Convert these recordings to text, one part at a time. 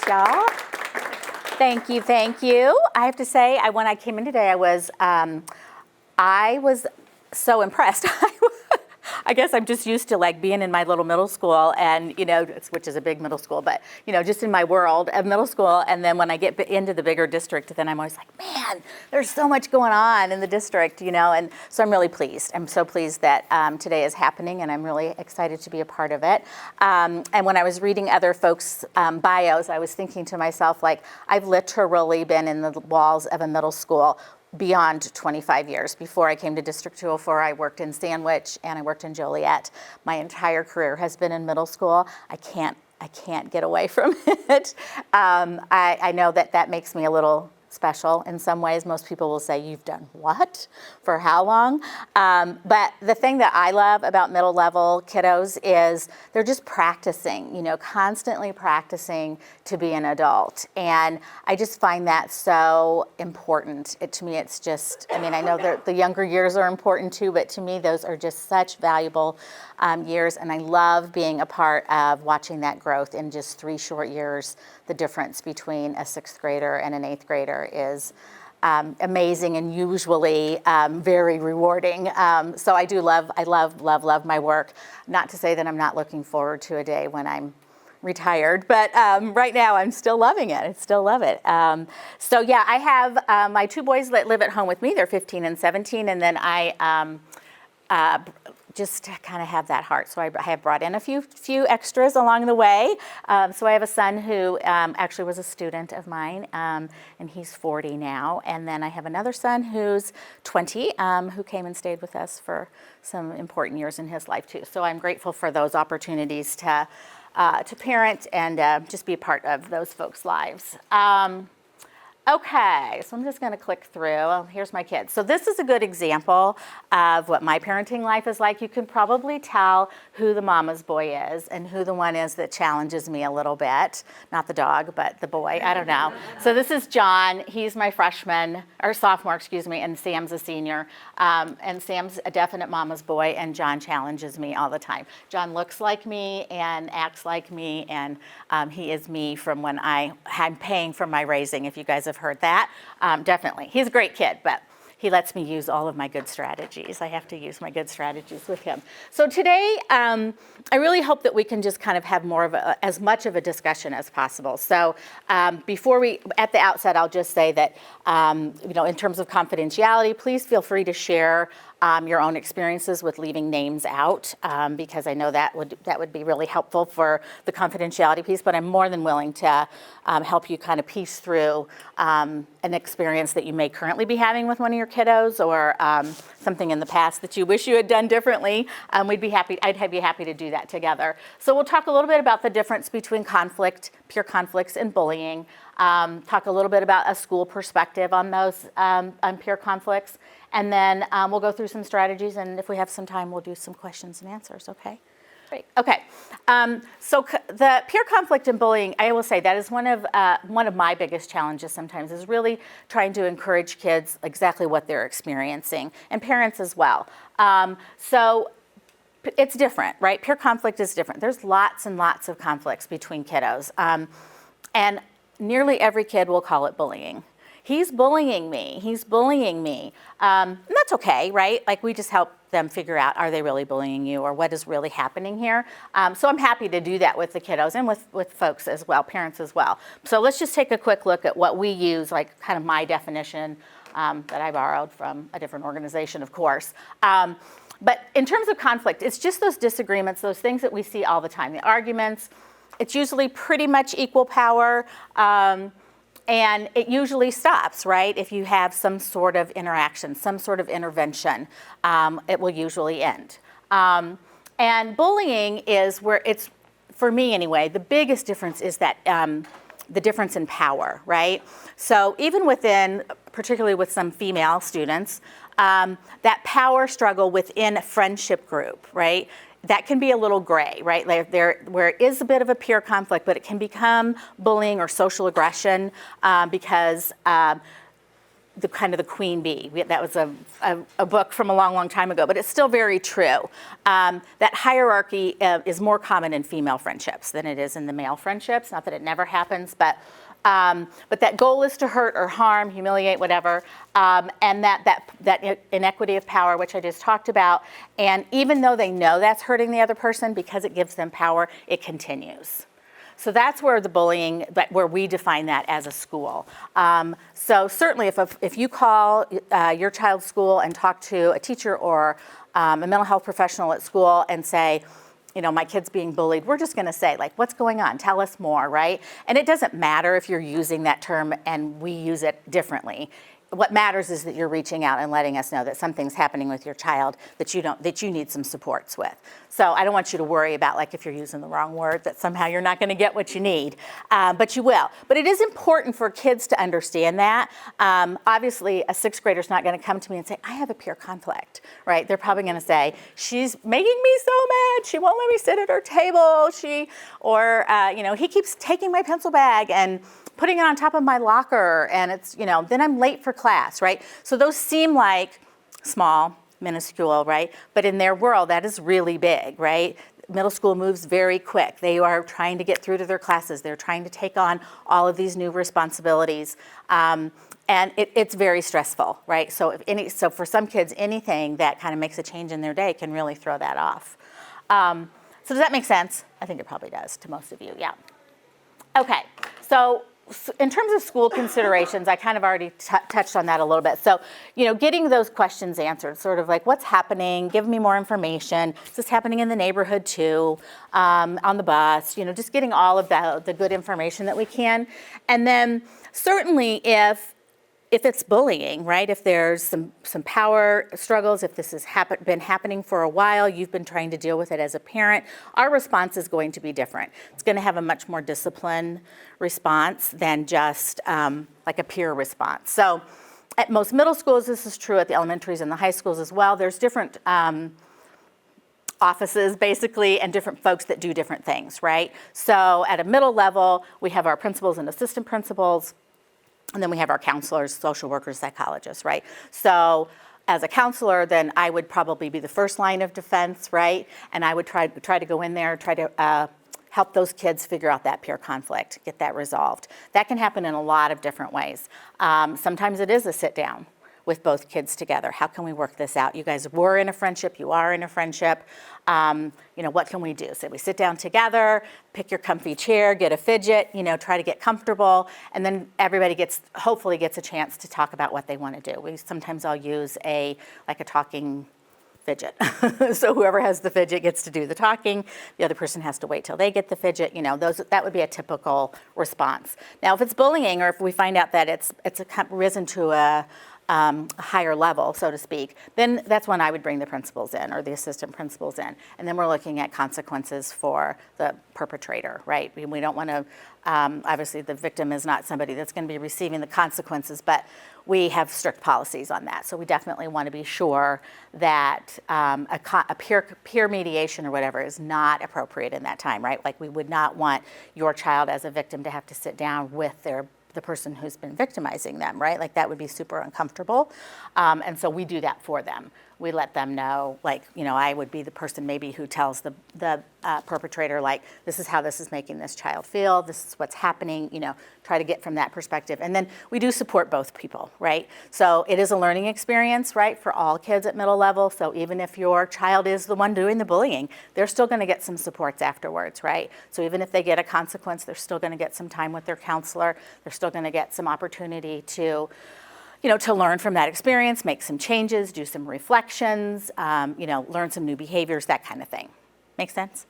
y'all. Thank you, thank you. I have to say, when I came in today, I was so impressed. I guess I'm just used to like being in my little middle school and, which is a big middle school, but, just in my world of middle school. And then when I get into the bigger district, then I'm always like, man, there's so much going on in the district, and so I'm really pleased. I'm so pleased that today is happening, and I'm really excited to be a part of it. And when I was reading other folks' bios, I was thinking to myself, like, I've literally been in the walls of a middle school beyond 25 years. Before I came to District 204, I worked in Sandwich and I worked in Joliet. My entire career has been in middle school. I can't get away from it. I know that makes me a little special in some ways. Most people will say, you've done what? For how long? But the thing that I love about middle level kiddos is they're just practicing, constantly practicing to be an adult. And I just find that so important. To me, it's just, I know the younger years are important too, but to me, those are just such valuable years. And I love being a part of watching that growth in just 3 short years. The difference between a 6th grader and an 8th grader is amazing and usually very rewarding. So I love my work. Not to say that I'm not looking forward to a day when I'm retired, but right now I'm still loving it. I still love it. So yeah, I have my 2 boys that live at home with me. They're 15 and 17, and then I just to kind of have that heart. So I have brought in a few extras along the way. So I have a son who actually was a student of mine, and he's 40 now. And then I have another son who's 20, who came and stayed with us for some important years in his life too. So I'm grateful for those opportunities to parent and just be a part of those folks' lives. Okay, so I'm just going to click through. Oh, here's my kids. So this is a good example of what my parenting life is like. You can probably tell who the mama's boy is and who the one is that challenges me a little bit. Not the dog, but the boy. I don't know. So this is John. He's my sophomore, and Sam's a senior. And Sam's a definite mama's boy, and John challenges me all the time. John looks like me and acts like me, and he is me from when I'm paying for my raising, if you guys have heard that. Definitely. He's a great kid, but he lets me use all of my good strategies. I have to use my good strategies with him. So today, I really hope that we can just kind of have more of as much of a discussion as possible. So at the outset, I'll just say that, in terms of confidentiality, please feel free to share your own experiences with leaving names out, because I know that would be really helpful for the confidentiality piece, but I'm more than willing to help you kind of piece through an experience that you may currently be having with one of your kiddos, or something in the past that you wish you had done differently. I'd be happy to do that together. So we'll talk a little bit about the difference between peer conflicts and bullying, talk a little bit about a school perspective on those on peer conflicts, and then we'll go through some strategies, and if we have some time, we'll do some questions and answers, okay? Great. Okay. So the peer conflict and bullying, I will say that is one of my biggest challenges sometimes, is really trying to encourage kids exactly what they're experiencing, and parents as well. So it's different, right? Peer conflict is different. There's lots and lots of conflicts between kiddos, and nearly every kid will call it bullying. He's bullying me. And that's okay, right? Like, we just help them figure out, are they really bullying you, or what is really happening here? So I'm happy to do that with the kiddos and with folks as well, parents as well. So let's just take a quick look at what we use, like kind of my definition that I borrowed from a different organization, of course. But in terms of conflict, it's just those disagreements, those things that we see all the time, the arguments. It's usually pretty much equal power. And it usually stops, right? If you have some sort of interaction, some sort of intervention, it will usually end. And bullying is where it's, for me anyway, the biggest difference is that the difference in power, right? So even within, particularly with some female students, that power struggle within a friendship group, right? That can be a little gray, right? Where it is a bit of a peer conflict, but it can become bullying or social aggression because the kind of the queen bee. That was a book from a long, long time ago, but it's still very true. That hierarchy is more common in female friendships than it is in the male friendships. Not that it never happens, but that goal is to hurt or harm, humiliate, whatever, and that inequity of power, which I just talked about. And even though they know that's hurting the other person, because it gives them power, it continues. So that's where the bullying, where we define that as a school. So certainly if you call your child's school and talk to a teacher or a mental health professional at school and say, my kid's being bullied, we're just going to say, like, what's going on? Tell us more, right? And it doesn't matter if you're using that term and we use it differently. What matters is that you're reaching out and letting us know that something's happening with your child that you need some supports with. So I don't want you to worry about, like, if you're using the wrong word, that somehow you're not going to get what you need, but you will. But it is important for kids to understand that. Obviously, a sixth grader's not going to come to me and say, I have a peer conflict, right? They're probably going to say, she's making me so mad. She won't let me sit at her table. He keeps taking my pencil bag and putting it on top of my locker, and it's, then I'm late for class, right? So those seem like small, minuscule, right? But in their world, that is really big, right? Middle school moves very quick. They are trying to get through to their classes. They're trying to take on all of these new responsibilities. And it's very stressful, right? So for some kids, anything that kind of makes a change in their day can really throw that off. So does that make sense? I think it probably does to most of you, yeah. Okay, so in terms of school considerations, I kind of already touched on that a little bit. So, getting those questions answered, sort of like, what's happening? Give me more information. Is this happening in the neighborhood too? On the bus? Just getting all of the good information that we can. And then certainly if it's bullying, right? If there's some power struggles, if this has been happening for a while, you've been trying to deal with it as a parent, our response is going to be different. It's going to have a much more disciplined response than just like a peer response. So at most middle schools, this is true at the elementaries and the high schools as well. There's different offices basically and different folks that do different things, right? So at a middle level, we have our principals and assistant principals. And then we have our counselors, social workers, psychologists, right? So as a counselor, then I would probably be the first line of defense, right? And I would try to go in there, try to help those kids figure out that peer conflict, get that resolved. That can happen in a lot of different ways. Sometimes it is a sit down with both kids together. How can we work this out? You guys were in a friendship, you are in a friendship. What can we do? So we sit down together, pick your comfy chair, get a fidget, try to get comfortable, and then everybody hopefully gets a chance to talk about what they want to do. Sometimes I'll use a talking fidget. So whoever has the fidget gets to do the talking. The other person has to wait till they get the fidget. That would be a typical response. Now, if it's bullying, or if we find out that it's risen to a higher level, so to speak, then that's when I would bring the principals in or the assistant principals in. And then we're looking at consequences for the perpetrator, right? We don't want to, obviously the victim is not somebody that's going to be receiving the consequences, but we have strict policies on that. So we definitely want to be sure that a peer mediation or whatever is not appropriate in that time, right? Like we would not want your child as a victim to have to sit down with the person who's been victimizing them, right? Like that would be super uncomfortable. And so we do that for them. We let them know, I would be the person maybe who tells the perpetrator, this is how this is making this child feel, this is what's happening, try to get from that perspective. And then we do support both people, right? So it is a learning experience, right, for all kids at middle level. So even if your child is the one doing the bullying, they're still going to get some supports afterwards, right? So even if they get a consequence, they're still going to get some time with their counselor. They're still going to get some opportunity to learn from that experience, make some changes, do some reflections, learn some new behaviors, that kind of thing. Make sense?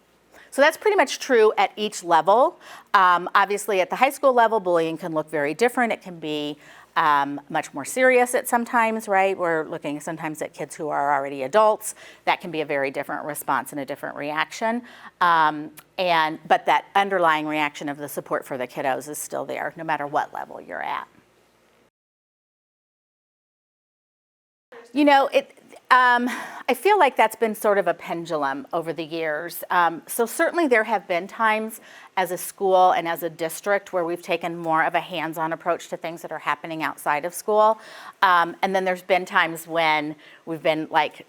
So that's pretty much true at each level. Obviously, at the high school level, bullying can look very different. It can be much more serious at sometimes, right? We're looking sometimes at kids who are already adults. That can be a very different response and a different reaction. But that underlying reaction of the support for the kiddos is still there, no matter what level you're at. I feel like that's been sort of a pendulum over the years. So certainly there have been times as a school and as a district where we've taken more of a hands-on approach to things that are happening outside of school. And then there's been times when we've been like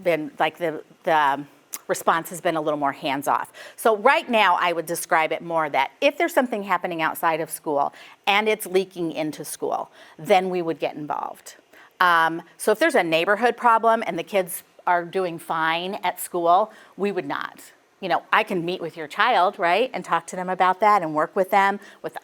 the response has been a little more hands-off. So right now I would describe it more that if there's something happening outside of school and it's leaking into school, then we would get involved. So if there's a neighborhood problem and the kids are doing fine at school, we would not. You know, I can meet with your child, right, and talk to them about that and work with them, with,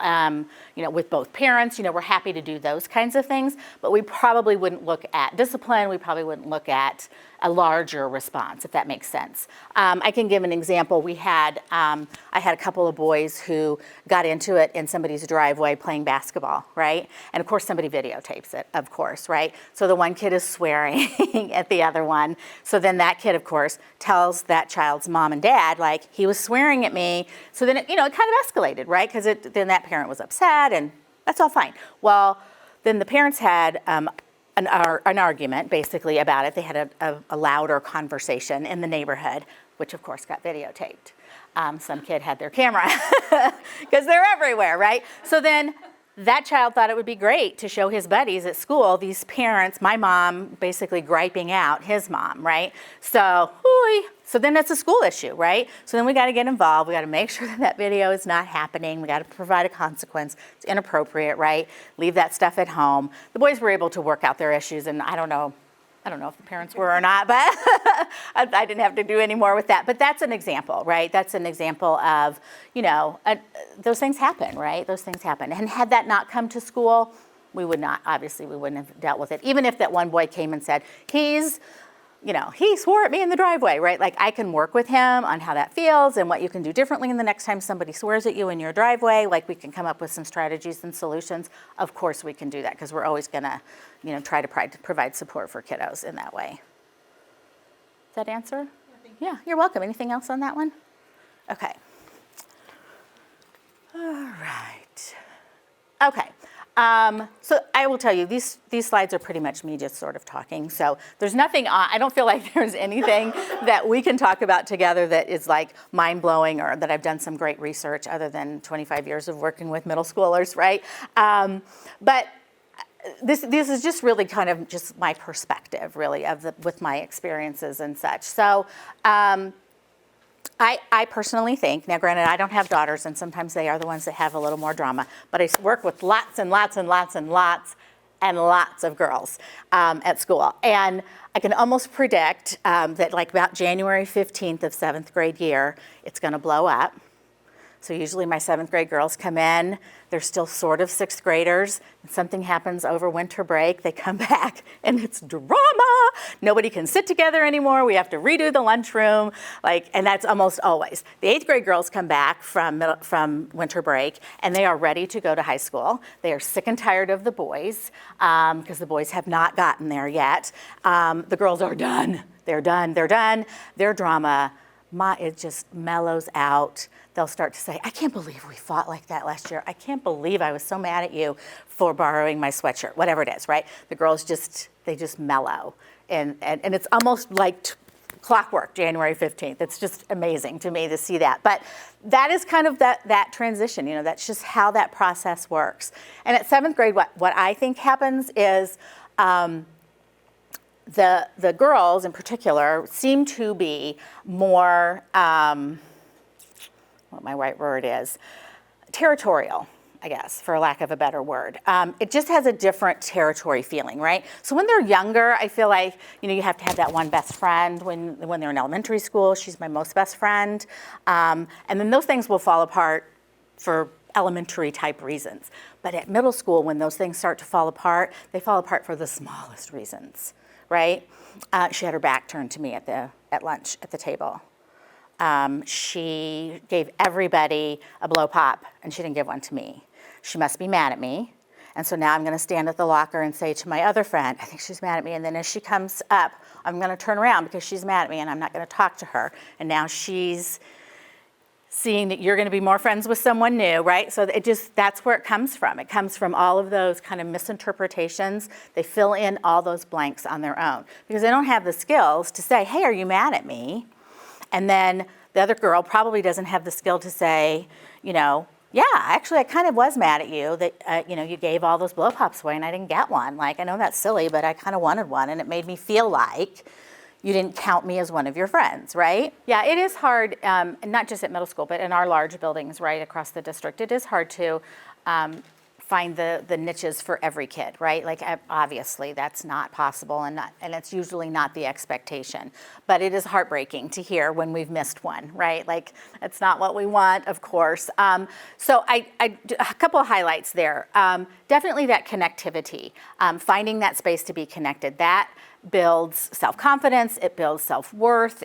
with both parents. You know, we're happy to do those kinds of things, but we probably wouldn't look at discipline. We probably wouldn't look at a larger response, if that makes sense. I can give an example. I had a couple of boys who got into it in somebody's driveway playing basketball, right? And of course somebody videotapes it, of course, right? So the one kid is swearing at the other one. So then that kid, of course, tells that child's mom and dad, like, he was swearing at me. So then it kind of escalated, right? Because then that parent was upset, and that's all fine. Well, then the parents had an argument basically about it. They had a louder conversation in the neighborhood, which of course got videotaped. Some kid had their camera because they're everywhere, right? So then that child thought it would be great to show his buddies at school, these parents, my mom basically griping out his mom, right? So then it's a school issue, right? So then we got to get involved. We got to make sure that video is not happening. We got to provide a consequence. It's inappropriate, right? Leave that stuff at home. The boys were able to work out their issues, and I don't know if the parents were or not, but I didn't have to do any more with that. But that's an example, right? That's an example of, those things happen, right? Those things happen. And had that not come to school, we wouldn't have dealt with it. Even if that one boy came and said, he swore at me in the driveway, right? Like, I can work with him on how that feels and what you can do differently in the next time somebody swears at you in your driveway. Like, we can come up with some strategies and solutions. Of course we can do that, because we're always gonna, try to provide support for kiddos in that way. Does that answer? Yeah, you're welcome. Anything else on that one? Okay. All right. Okay. So I will tell you, these slides are pretty much me just sort of talking. So there's nothing, I don't feel like there's anything that we can talk about together that is like mind-blowing, or that I've done some great research other than 25 years of working with middle schoolers, right? But this is just really kind of just my perspective, really, with my experiences and such. So I personally think, now granted I don't have daughters, and sometimes they are the ones that have a little more drama, but I work with lots and lots and lots and lots and lots of girls at school. And I can almost predict that like about January 15th of 7th grade year, it's gonna blow up. So usually my 7th grade girls come in, they're still sort of 6th graders, and something happens over winter break, they come back and it's drama. Nobody can sit together anymore, we have to redo the lunchroom, and that's almost always. The 8th grade girls come back from winter break and they are ready to go to high school. They are sick and tired of the boys, because the boys have not gotten there yet. The girls are done, they're done. Their drama, it just mellows out. They'll start to say, I can't believe we fought like that last year. I can't believe I was so mad at you for borrowing my sweatshirt, whatever it is, right? The girls just mellow. And it's almost like clockwork, January 15th. It's just amazing to me to see that. But that is kind of that transition, that's just how that process works. And at 7th grade, what I think happens is the girls in particular seem to be more, what my right word is, territorial, I guess, for lack of a better word. It just has a different territory feeling, right? So when they're younger, I feel like, you have to have that one best friend. When they're in elementary school, she's my most best friend. And then those things will fall apart for elementary type reasons. But at middle school, when those things start to fall apart, they fall apart for the smallest reasons, right? She had her back turned to me at lunch at the table. She gave everybody a blow pop, and she didn't give one to me. She must be mad at me. And so now I'm going to stand at the locker and say to my other friend, I think she's mad at me. And then as she comes up, I'm going to turn around because she's mad at me, and I'm not going to talk to her. And now she's seeing that you're going to be more friends with someone new, right? So that's where it comes from. It comes from all of those kind of misinterpretations. They fill in all those blanks on their own because they don't have the skills to say, hey, are you mad at me? And then the other girl probably doesn't have the skill to say, yeah, actually, I kind of was mad at you that, you gave all those blow pops away and I didn't get one. Like, I know that's silly, but I kind of wanted one and it made me feel like you didn't count me as one of your friends, right? Yeah, it is hard, not just at middle school, but in our large buildings right across the district, it is hard to find the niches for every kid, right? Like obviously that's not possible and it's usually not the expectation, but it is heartbreaking to hear when we've missed one, right? Like it's not what we want, of course. So a couple of highlights there. Definitely that connectivity, finding that space to be connected. That builds self-confidence, it builds self-worth,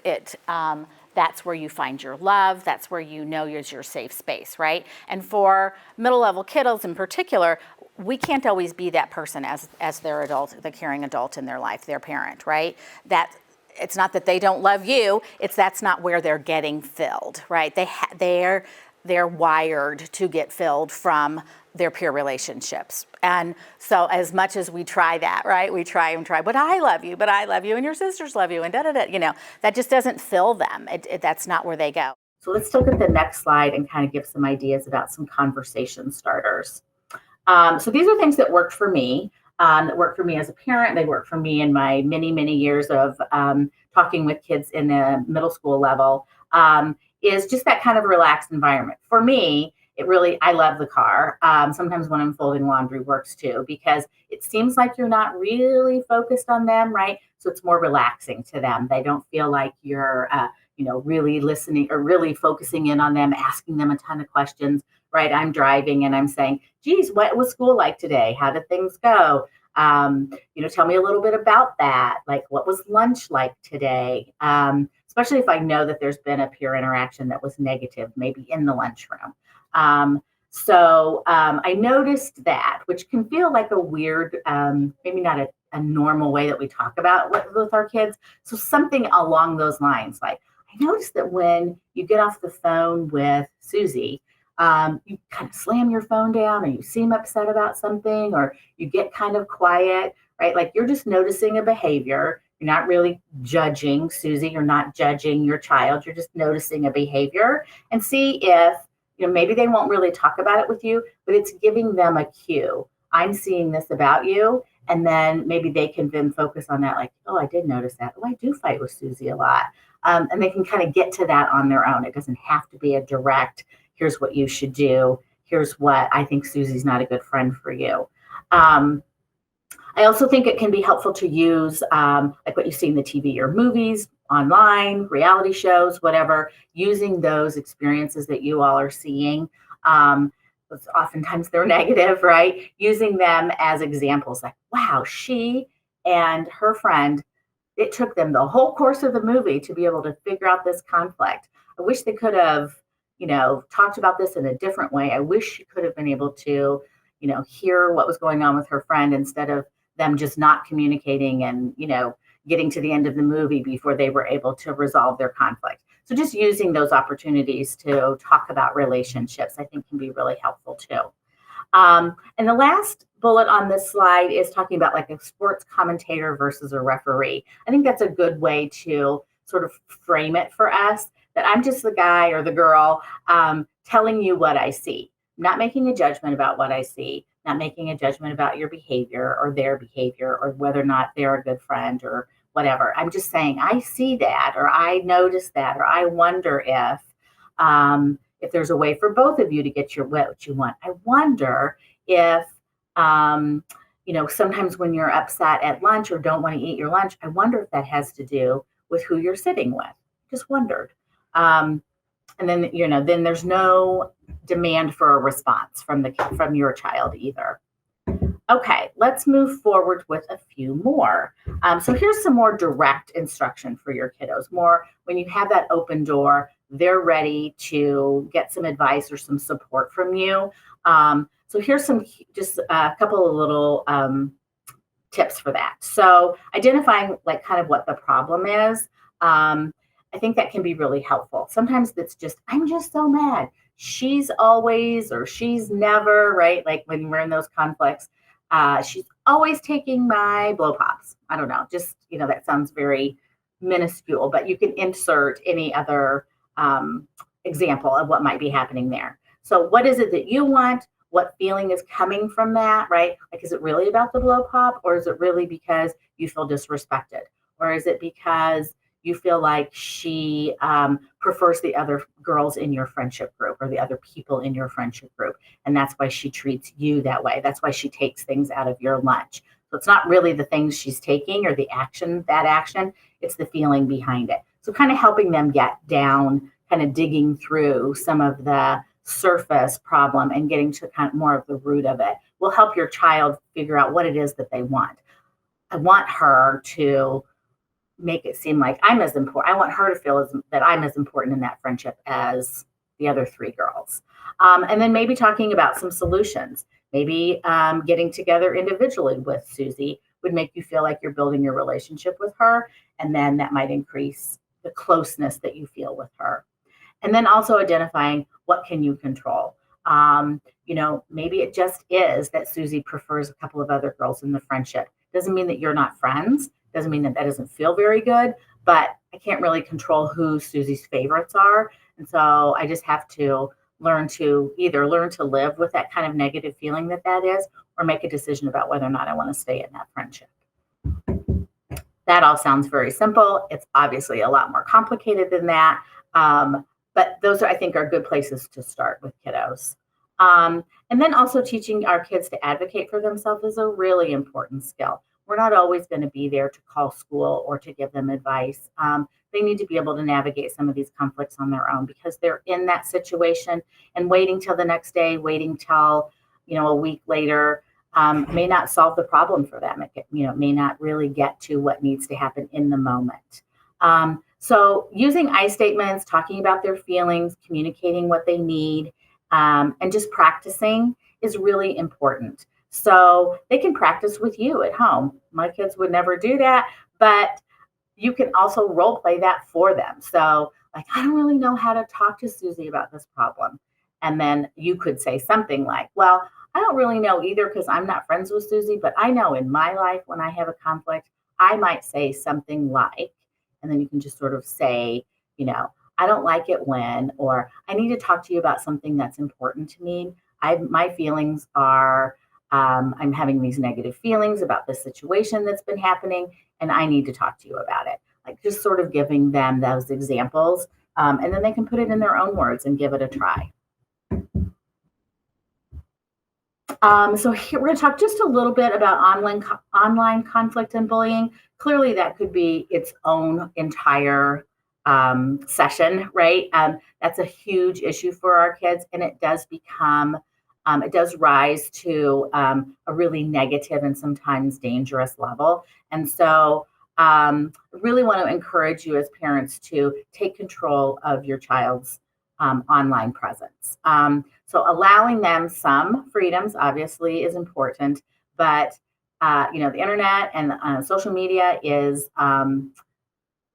that's where you find your love. That's where you know is your safe space, right? And for middle-level kiddos in particular, we can't always be that person as their adult, the caring adult in their life, their parent, right? That it's not that they don't love you. That's not where they're getting filled, right? They're wired to get filled from their peer relationships. And so as much as we try that, right? We try, but I love you, and your sisters love you, and da-da-da, that just doesn't fill them. That's not where they go. So let's look at the next slide and kind of give some ideas about some conversation starters. So these are things that worked for me, as a parent. They worked for me in my many, many years of talking with kids in the middle school level, is just that kind of relaxed environment. For me, I love the car. Sometimes when I'm folding laundry works too, because it seems like you're not really focused on them, right? So it's more relaxing to them. They don't feel like you're, really listening or really focusing in on them, asking them a ton of questions, right? I'm driving and I'm saying, geez, what was school like today? How did things go? Tell me a little bit about that. Like, what was lunch like today? Especially if I know that there's been a peer interaction that was negative, maybe in the lunchroom. So I noticed that, which can feel like a weird, maybe not a normal way that we talk about with our kids. So something along those lines, like I noticed that when you get off the phone with Susie, you kind of slam your phone down, or you seem upset about something, or you get kind of quiet, right? Like you're just noticing a behavior. You're not really judging Susie. You're not judging your child. You're just noticing a behavior, and see if, maybe they won't really talk about it with you, but it's giving them a cue. I'm seeing this about you. And then maybe they can then focus on that, like, oh, I did notice that. Oh, I do fight with Susie a lot. And they can kind of get to that on their own. It doesn't have to be a direct, here's what you should do. Here's what I think Susie's not a good friend for you. I also think it can be helpful to use like what you see in the TV or movies, online, reality shows, whatever, using those experiences that you all are seeing. Oftentimes they're negative, right? Using them as examples, like, wow, she and her friend, it took them the whole course of the movie to be able to figure out this conflict. I wish they could have, talked about this in a different way. I wish she could have been able to, hear what was going on with her friend instead of them just not communicating and, getting to the end of the movie before they were able to resolve their conflict. So just using those opportunities to talk about relationships, I think, can be really helpful too. And the last bullet on this slide is talking about like a sports commentator versus a referee. I think that's a good way to sort of frame it for us, that I'm just the guy or the girl telling you what I see, not making a judgment about what I see, not making a judgment about your behavior or their behavior or whether or not they're a good friend or whatever. I'm just saying, I see that, or I notice that, or I wonder if there's a way for both of you to get what you want. I wonder if, sometimes when you're upset at lunch or don't want to eat your lunch, I wonder if that has to do with who you're sitting with. Just wondered. And then, then there's no demand for a response from your child either. Okay, let's move forward with a few more. So here's some more direct instruction for your kiddos. More when you have that open door, they're ready to get some advice or some support from you. So here's just a couple of little tips for that. So identifying like kind of what the problem is. I think that can be really helpful. Sometimes it's just, I'm just so mad. She's always or she's never, right? Like when we're in those conflicts, she's always taking my blow pops. I don't know, just, that sounds very minuscule, but you can insert any other example of what might be happening there. So, what is it that you want? What feeling is coming from that, right? Like, is it really about the blow pop, or is it really because you feel disrespected? Or is it because you feel like she prefers the other girls in your friendship group or the other people in your friendship group? And that's why she treats you that way. That's why she takes things out of your lunch. So it's not really the things she's taking or the action, that action, it's the feeling behind it. So kind of helping them get down, kind of digging through some of the surface problem and getting to kind of more of the root of it will help your child figure out what it is that they want. I want her to make it seem like I'm as important. I want her to feel that I'm as important in that friendship as the other three girls. And then maybe talking about some solutions. Maybe getting together individually with Susie would make you feel like you're building your relationship with her. And then that might increase the closeness that you feel with her. And then also identifying what can you control. Maybe it just is that Susie prefers a couple of other girls in the friendship. Doesn't mean that you're not friends. Doesn't mean that doesn't feel very good, but I can't really control who Susie's favorites are. And so I just have to learn to live with that kind of negative feeling that is, or make a decision about whether or not I want to stay in that friendship. That all sounds very simple. It's obviously a lot more complicated than that. But those I think are good places to start with kiddos. And then also teaching our kids to advocate for themselves is a really important skill. We're not always going to be there to call school or to give them advice. They need to be able to navigate some of these conflicts on their own because they're in that situation, and waiting till the next day, waiting till, a week later may not solve the problem for them. It may not really get to what needs to happen in the moment. So using I statements, talking about their feelings, communicating what they need, and just practicing is really important. So they can practice with you at home. My kids would never do that, but you can also role play that for them. So like, I don't really know how to talk to Susie about this problem. And then you could say something like, well, I don't really know either because I'm not friends with Susie, but I know in my life when I have a conflict, I might say something like, and then you can just sort of say, I don't like it when, or I need to talk to you about something that's important to me. My feelings are, I'm having these negative feelings about this situation that's been happening, and I need to talk to you about it. Like just sort of giving them those examples, and then they can put it in their own words and give it a try. So here we're going to talk just a little bit about online conflict and bullying. Clearly, that could be its own entire session, right? That's a huge issue for our kids, and it does rise to a really negative and sometimes dangerous level. And so I really want to encourage you as parents to take control of your child's online presence. So allowing them some freedoms obviously is important, but the internet and social media is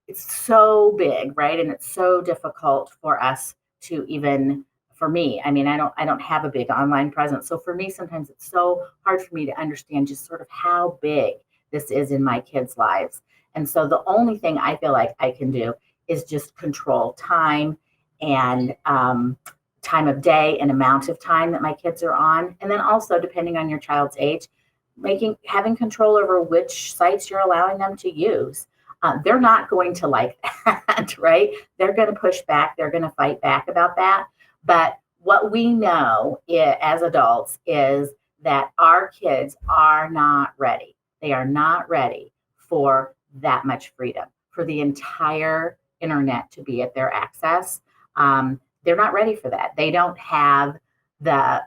it's so big, right? And it's so difficult for us to even, for me, I mean, I don't have a big online presence. So for me, sometimes it's so hard for me to understand just sort of how big this is in my kids' lives. And so the only thing I feel like I can do is just control time and time of day and amount of time that my kids are on. And then also, depending on your child's age, having control over which sites you're allowing them to use. They're not going to like that, right? They're going to push back. They're going to fight back about that. But what we know as adults is that our kids are not ready. They are not ready for that much freedom, for the entire internet to be at their access. They're not ready for that. They don't have the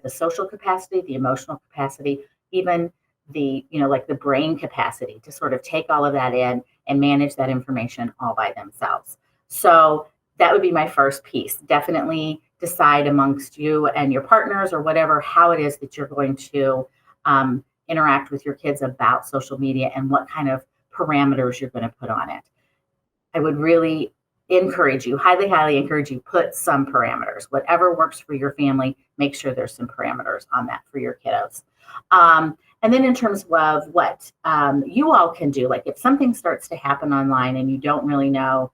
social capacity, the emotional capacity, even the like the brain capacity to sort of take all of that in and manage that information all by themselves. So that would be my first piece. Definitely decide amongst you and your partners or whatever how it is that you're going to interact with your kids about social media and what kind of parameters you're going to put on it. I would really encourage you, highly encourage you, put some parameters. Whatever works for your family, make sure there's some parameters on that for your kiddos. And then in terms of what you all can do, like if something starts to happen online and you don't really know,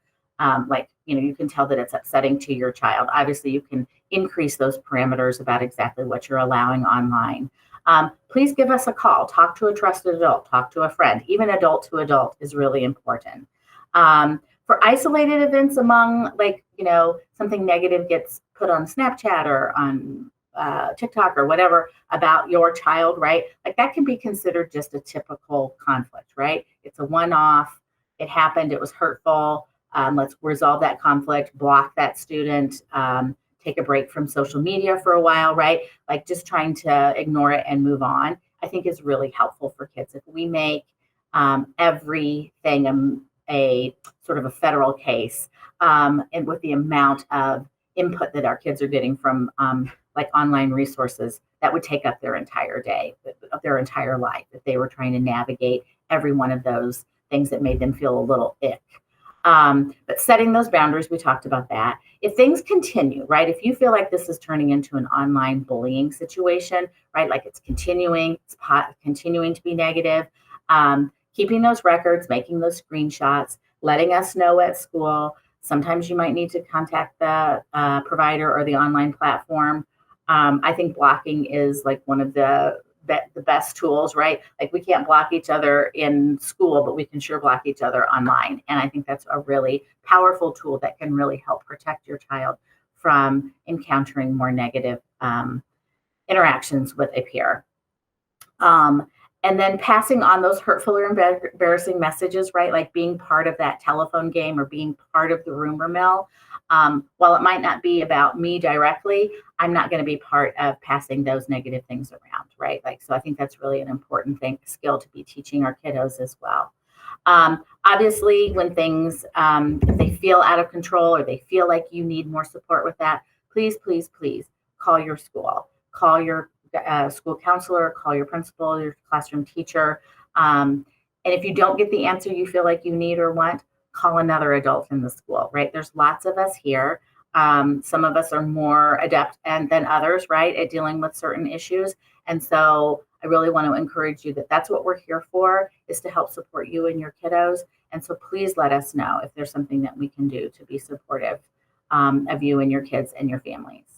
like, you can tell that it's upsetting to your child. Obviously, you can increase those parameters about exactly what you're allowing online. Please give us a call. Talk to a trusted adult. Talk to a friend. Even adult to adult is really important. For isolated events among, like, something negative gets put on Snapchat or on TikTok or whatever about your child, right? Like that can be considered just a typical conflict, right? It's a one-off. It happened. It was hurtful. Let's resolve that conflict, block that student, take a break from social media for a while, right? Like just trying to ignore it and move on, I think is really helpful for kids. If we make everything a sort of a federal case, and with the amount of input that our kids are getting from like online resources, that would take up their entire day, their entire life, if they were trying to navigate every one of those things that made them feel a little ick. But setting those boundaries, we talked about that. If things continue, right, if you feel like this is turning into an online bullying situation, right, like it's continuing to be negative, keeping those records, making those screenshots, letting us know at school. Sometimes you might need to contact the provider or the online platform. I think blocking is like one of the best tools, right? Like we can't block each other in school, but we can sure block each other online. And I think that's a really powerful tool that can really help protect your child from encountering more negative interactions with a peer. And then passing on those hurtful or embarrassing messages, right? Like being part of that telephone game or being part of the rumor mill. While it might not be about me directly, I'm not going to be part of passing those negative things around, right? Like, so I think that's really an important skill to be teaching our kiddos as well. Obviously, when things, if they feel out of control or they feel like you need more support with that, please call your school, call your school counselor, call your principal, your classroom teacher. And if you don't get the answer you feel like you need or want, call another adult in the school, right? There's lots of us here. Some of us are more adept than others, right, at dealing with certain issues. And so I really want to encourage you that that's what we're here for, is to help support you and your kiddos. And so please let us know if there's something that we can do to be supportive of you and your kids and your families.